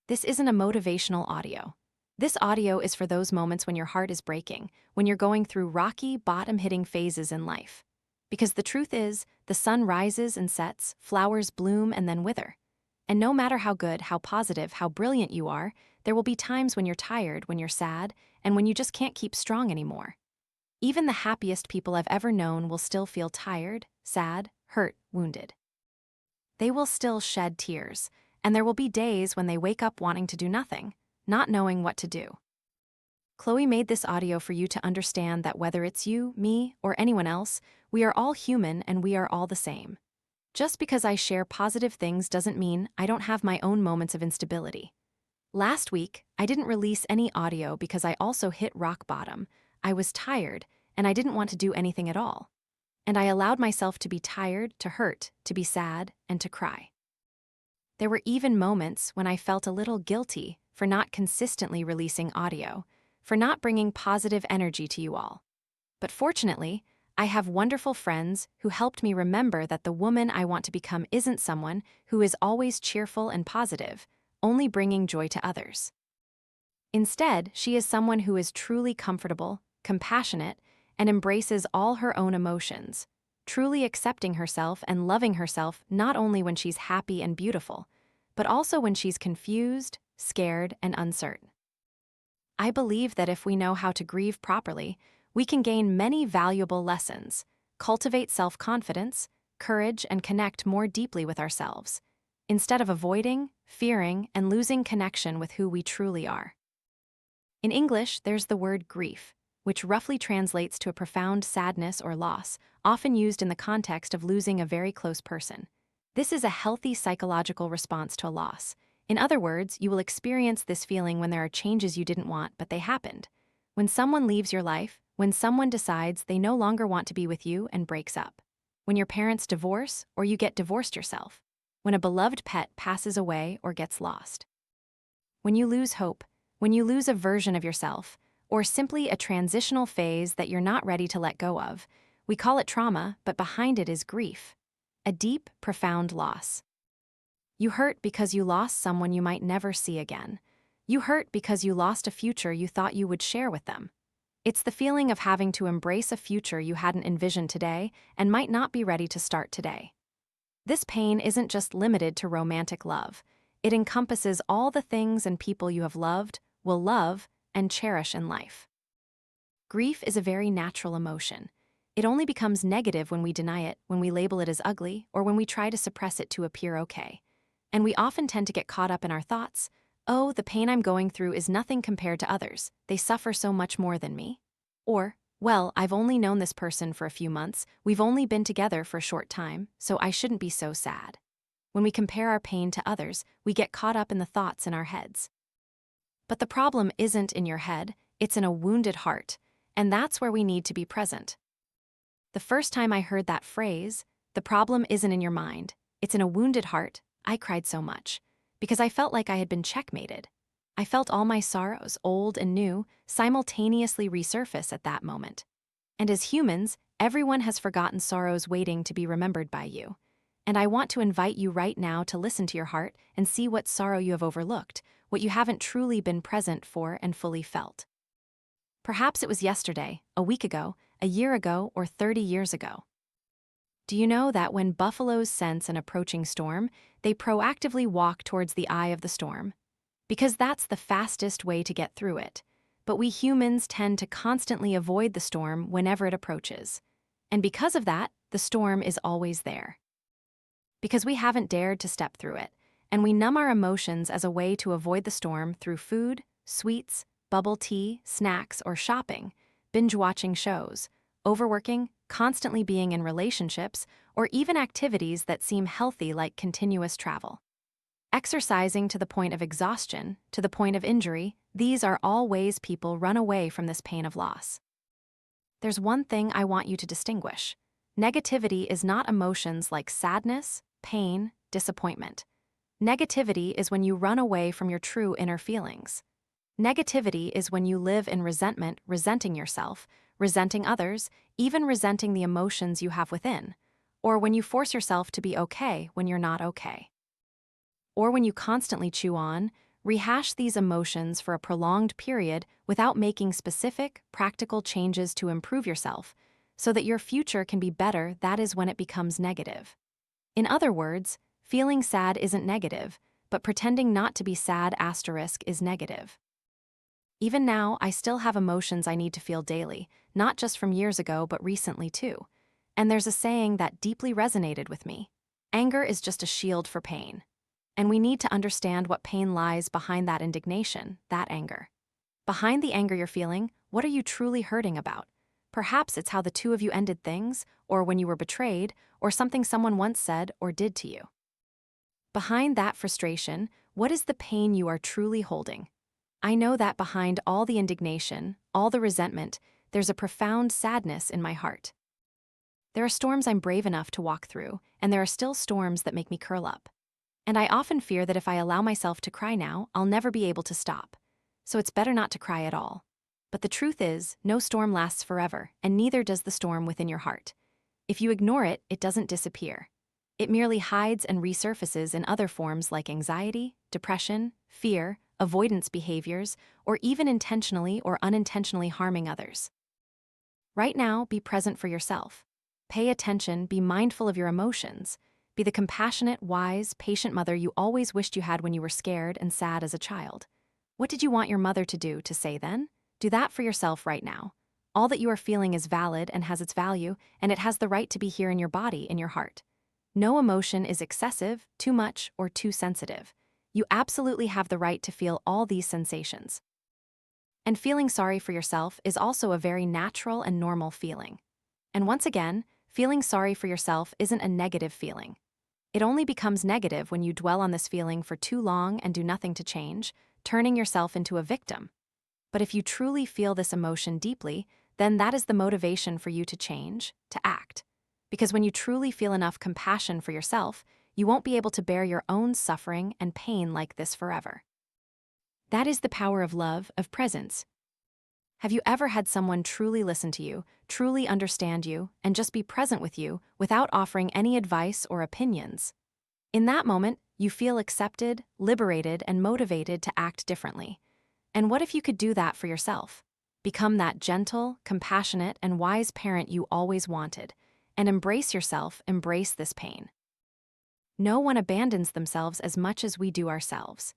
This isn't a motivational audio. This audio is for those moments when your heart is breaking, when you're going through rocky, bottom-hitting phases in life. Because the truth is, the sun rises and sets, flowers bloom and then wither. And no matter how good, how positive, how brilliant you are, there will be times when you're tired, when you're sad, and when you just can't keep strong anymore. Even the happiest people I've ever known will still feel tired, sad, hurt, wounded. They will still shed tears, and there will be days when they wake up wanting to do nothing, not knowing what to do. Chloe made this audio for you to understand that whether it's you, me, or anyone else, we are all human and we are all the same. Just because I share positive things doesn't mean I don't have my own moments of instability. Last week, I didn't release any audio because I also hit rock bottom. I was tired, and I didn't want to do anything at all. And I allowed myself to be tired, to hurt, to be sad, and to cry. There were even moments when I felt a little guilty for not consistently releasing audio, for not bringing positive energy to you all. But fortunately, I have wonderful friends who helped me remember that the woman I want to become isn't someone who is always cheerful and positive, only bringing joy to others. Instead, she is someone who is truly comfortable, compassionate, and embraces all her own emotions, truly accepting herself and loving herself not only when she's happy and beautiful, but also when she's confused, scared, and uncertain. I believe that if we know how to grieve properly, we can gain many valuable lessons, cultivate self-confidence, courage, and connect more deeply with ourselves, instead of avoiding, fearing, and losing connection with who we truly are. In English, there's the word grief, which roughly translates to a profound sadness or loss, often used in the context of losing a very close person. This is a healthy psychological response to a loss. In other words, you will experience this feeling when there are changes you didn't want, but they happened. When someone leaves your life, when someone decides they no longer want to be with you and breaks up. When your parents divorce or you get divorced yourself. When a beloved pet passes away or gets lost. When you lose hope, when you lose a version of yourself, or simply a transitional phase that you're not ready to let go of, we call it trauma, but behind it is grief. A deep, profound loss. You hurt because you lost someone you might never see again. You hurt because you lost a future you thought you would share with them. It's the feeling of having to embrace a future you hadn't envisioned today and might not be ready to start today. This pain isn't just limited to romantic love. It encompasses all the things and people you have loved, will love, and cherish in life. Grief is a very natural emotion. It only becomes negative when we deny it, when we label it as ugly, or when we try to suppress it to appear okay. And we often tend to get caught up in our thoughts. Oh, the pain I'm going through is nothing compared to others. They suffer so much more than me. Or, well, I've only known this person for a few months. We've only been together for a short time, so I shouldn't be so sad. When we compare our pain to others, we get caught up in the thoughts in our heads. But the problem isn't in your head, it's in a wounded heart, and that's where we need to be present. The first time I heard that phrase, the problem isn't in your mind, it's in a wounded heart, I cried so much, because I felt like I had been checkmated. I felt all my sorrows, old and new, simultaneously resurface at that moment. And as humans, everyone has forgotten sorrows waiting to be remembered by you. And I want to invite you right now to listen to your heart and see what sorrow you have overlooked, what you haven't truly been present for and fully felt. Perhaps it was yesterday, a week ago, a year ago, or 30 years ago. Do you know that when buffaloes sense an approaching storm, they proactively walk towards the eye of the storm? Because that's the fastest way to get through it. But we humans tend to constantly avoid the storm whenever it approaches. And because of that, the storm is always there. Because we haven't dared to step through it, and we numb our emotions as a way to avoid the storm through food, sweets, bubble tea, snacks, or shopping, binge-watching shows, overworking, constantly being in relationships, or even activities that seem healthy like continuous travel. Exercising to the point of exhaustion, to the point of injury, these are all ways people run away from this pain of loss. There's one thing I want you to distinguish. Negativity is not emotions like sadness, pain, disappointment. Negativity is when you run away from your true inner feelings. Negativity is when you live in resentment, resenting yourself, resenting others, even resenting the emotions you have within, or when you force yourself to be okay when you're not okay. Or when you constantly chew on, Rehash these emotions for a prolonged period without making specific, practical changes to improve yourself, so that your future can be better. That is when it becomes negative. In other words, feeling sad isn't negative, but pretending not to be sad * is negative. Even now, I still have emotions I need to feel daily, not just from years ago, but recently too. And there's a saying that deeply resonated with me. Anger is just a shield for pain. And we need to understand what pain lies behind that indignation, that anger. Behind the anger you're feeling, what are you truly hurting about? Perhaps it's how the two of you ended things, or when you were betrayed, or something someone once said or did to you. Behind that frustration, what is the pain you are truly holding? I know that behind all the indignation, all the resentment, there's a profound sadness in my heart. There are storms I'm brave enough to walk through, and there are still storms that make me curl up. And I often fear that if I allow myself to cry now, I'll never be able to stop. So it's better not to cry at all. But the truth is, no storm lasts forever, and neither does the storm within your heart. If you ignore it, it doesn't disappear. It merely hides and resurfaces in other forms like anxiety, depression, fear, avoidance behaviors, or even intentionally or unintentionally harming others. Right now, be present for yourself. Pay attention, be mindful of your emotions. Be the compassionate, wise, patient mother you always wished you had when you were scared and sad as a child. What did you want your mother to do, to say then? Do that for yourself right now. All that you are feeling is valid and has its value, and it has the right to be here in your body, in your heart. No emotion is excessive, too much, or too sensitive. You absolutely have the right to feel all these sensations. And feeling sorry for yourself is also a very natural and normal feeling. And once again, feeling sorry for yourself isn't a negative feeling. It only becomes negative when you dwell on this feeling for too long and do nothing to change, turning yourself into a victim. But if you truly feel this emotion deeply, then that is the motivation for you to change, to act. Because when you truly feel enough compassion for yourself, you won't be able to bear your own suffering and pain like this forever. That is the power of love, of presence. Have you ever had someone truly listen to you, truly understand you, and just be present with you without offering any advice or opinions? In that moment, you feel accepted, liberated, and motivated to act differently. And what if you could do that for yourself? Become that gentle, compassionate, and wise parent you always wanted, and embrace yourself, embrace this pain. No one abandons themselves as much as we do ourselves.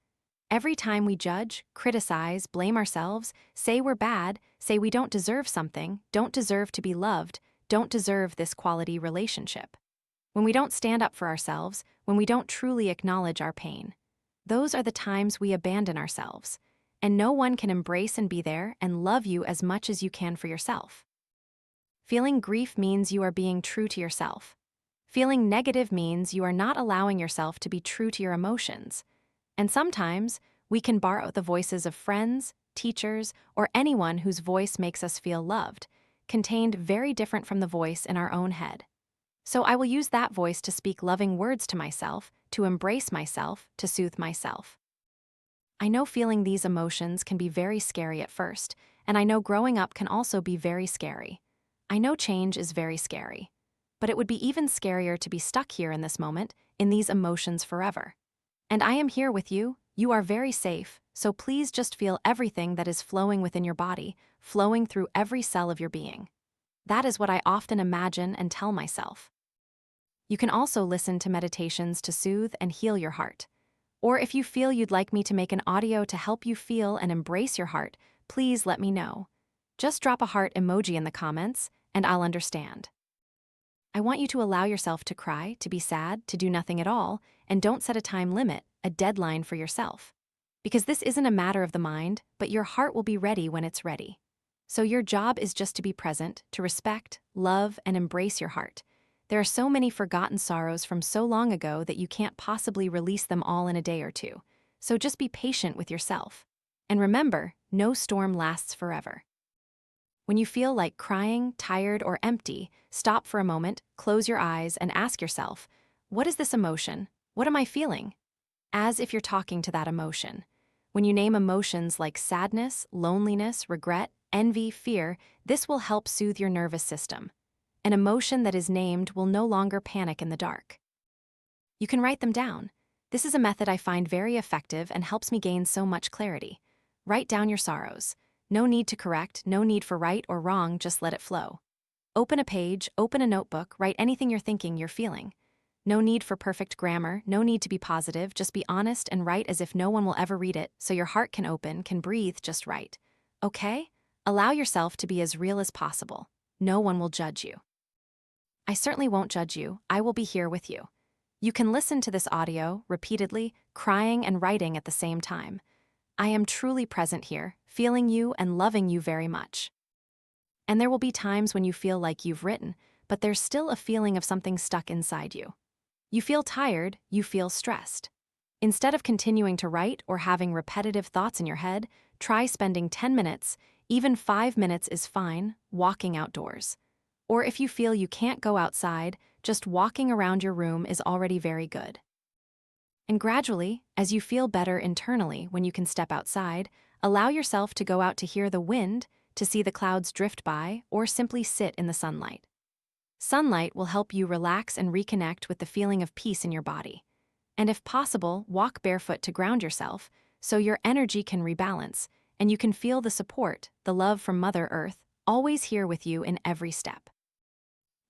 Every time we judge, criticize, blame ourselves, say we're bad, say we don't deserve something, don't deserve to be loved, don't deserve this quality relationship. When we don't stand up for ourselves, when we don't truly acknowledge our pain, those are the times we abandon ourselves. And no one can embrace and be there and love you as much as you can for yourself. Feeling grief means you are being true to yourself. Feeling negative means you are not allowing yourself to be true to your emotions. And sometimes, we can borrow the voices of friends, teachers, or anyone whose voice makes us feel loved, contained very different from the voice in our own head. So I will use that voice to speak loving words to myself, to embrace myself, to soothe myself. I know feeling these emotions can be very scary at first, and I know growing up can also be very scary. I know change is very scary. But it would be even scarier to be stuck here in this moment, in these emotions forever. And I am here with you, you are very safe, so please just feel everything that is flowing within your body, flowing through every cell of your being. That is what I often imagine and tell myself. You can also listen to meditations to soothe and heal your heart. Or if you feel you'd like me to make an audio to help you feel and embrace your heart, please let me know. Just drop a heart emoji in the comments, and I'll understand. I want you to allow yourself to cry, to be sad, to do nothing at all, and don't set a time limit, a deadline for yourself. Because this isn't a matter of the mind, but your heart will be ready when it's ready. So your job is just to be present, to respect, love, and embrace your heart. There are so many forgotten sorrows from so long ago that you can't possibly release them all in a day or two. So just be patient with yourself. And remember, no storm lasts forever. When you feel like crying, tired, or empty, stop for a moment, close your eyes, and ask yourself, what is this emotion? What am I feeling? As if you're talking to that emotion. When you name emotions like sadness, loneliness, regret, envy, fear, this will help soothe your nervous system. An emotion that is named will no longer panic in the dark. You can write them down. This is a method I find very effective and helps me gain so much clarity. Write down your sorrows. No need to correct, no need for right or wrong, just let it flow. Open a page, open a notebook, write anything you're thinking, you're feeling. No need for perfect grammar, no need to be positive, just be honest and write as if no one will ever read it, so your heart can open, can breathe just right. Okay? Allow yourself to be as real as possible. No one will judge you. I certainly won't judge you, I will be here with you. You can listen to this audio repeatedly, crying and writing at the same time. I am truly present here, feeling you and loving you very much. And there will be times when you feel like you've written, but there's still a feeling of something stuck inside you. You feel tired, you feel stressed. Instead of continuing to write or having repetitive thoughts in your head, try spending 10 minutes, even 5 minutes is fine, walking outdoors. Or if you feel you can't go outside, just walking around your room is already very good. And gradually, as you feel better internally when you can step outside, allow yourself to go out to hear the wind, to see the clouds drift by, or simply sit in the sunlight. Sunlight will help you relax and reconnect with the feeling of peace in your body. And if possible, walk barefoot to ground yourself, so your energy can rebalance, and you can feel the support, the love from Mother Earth, always here with you in every step.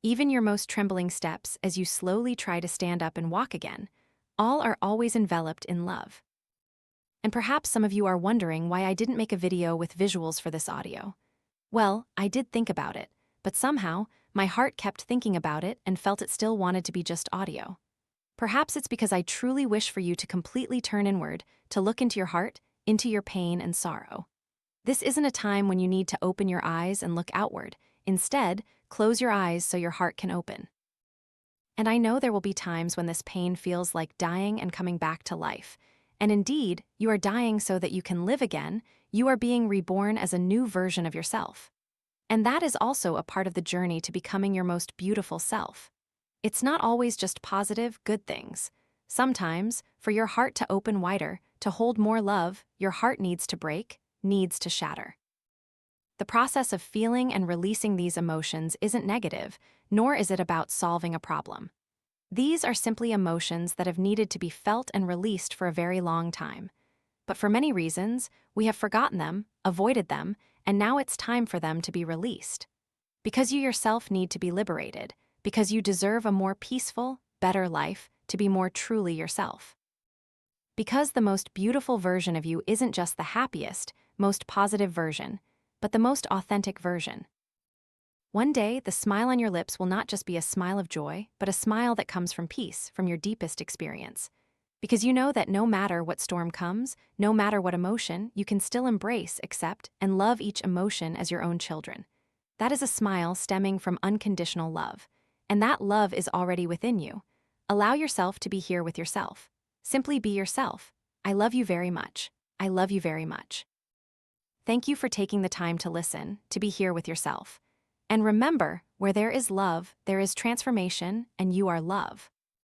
Even your most trembling steps as you slowly try to stand up and walk again, all are always enveloped in love. And perhaps some of you are wondering why I didn't make a video with visuals for this audio. Well, I did think about it, but somehow, my heart kept thinking about it and felt it still wanted to be just audio. Perhaps it's because I truly wish for you to completely turn inward, to look into your heart, into your pain and sorrow. This isn't a time when you need to open your eyes and look outward. Instead, close your eyes so your heart can open. And I know there will be times when this pain feels like dying and coming back to life. And indeed, you are dying so that you can live again. You are being reborn as a new version of yourself. And that is also a part of the journey to becoming your most beautiful self. It's not always just positive, good things. Sometimes, for your heart to open wider, to hold more love, your heart needs to break, needs to shatter. The process of feeling and releasing these emotions isn't negative, nor is it about solving a problem. These are simply emotions that have needed to be felt and released for a very long time. But for many reasons, we have forgotten them, avoided them, and now it's time for them to be released. Because you yourself need to be liberated, because you deserve a more peaceful, better life, to be more truly yourself. Because the most beautiful version of you isn't just the happiest, most positive version, but the most authentic version. One day, the smile on your lips will not just be a smile of joy, but a smile that comes from peace, from your deepest experience. Because you know that no matter what storm comes, no matter what emotion, you can still embrace, accept, and love each emotion as your own children. That is a smile stemming from unconditional love. And that love is already within you. Allow yourself to be here with yourself. Simply be yourself. I love you very much. I love you very much. Thank you for taking the time to listen, to be here with yourself. And remember, where there is love, there is transformation, and you are love.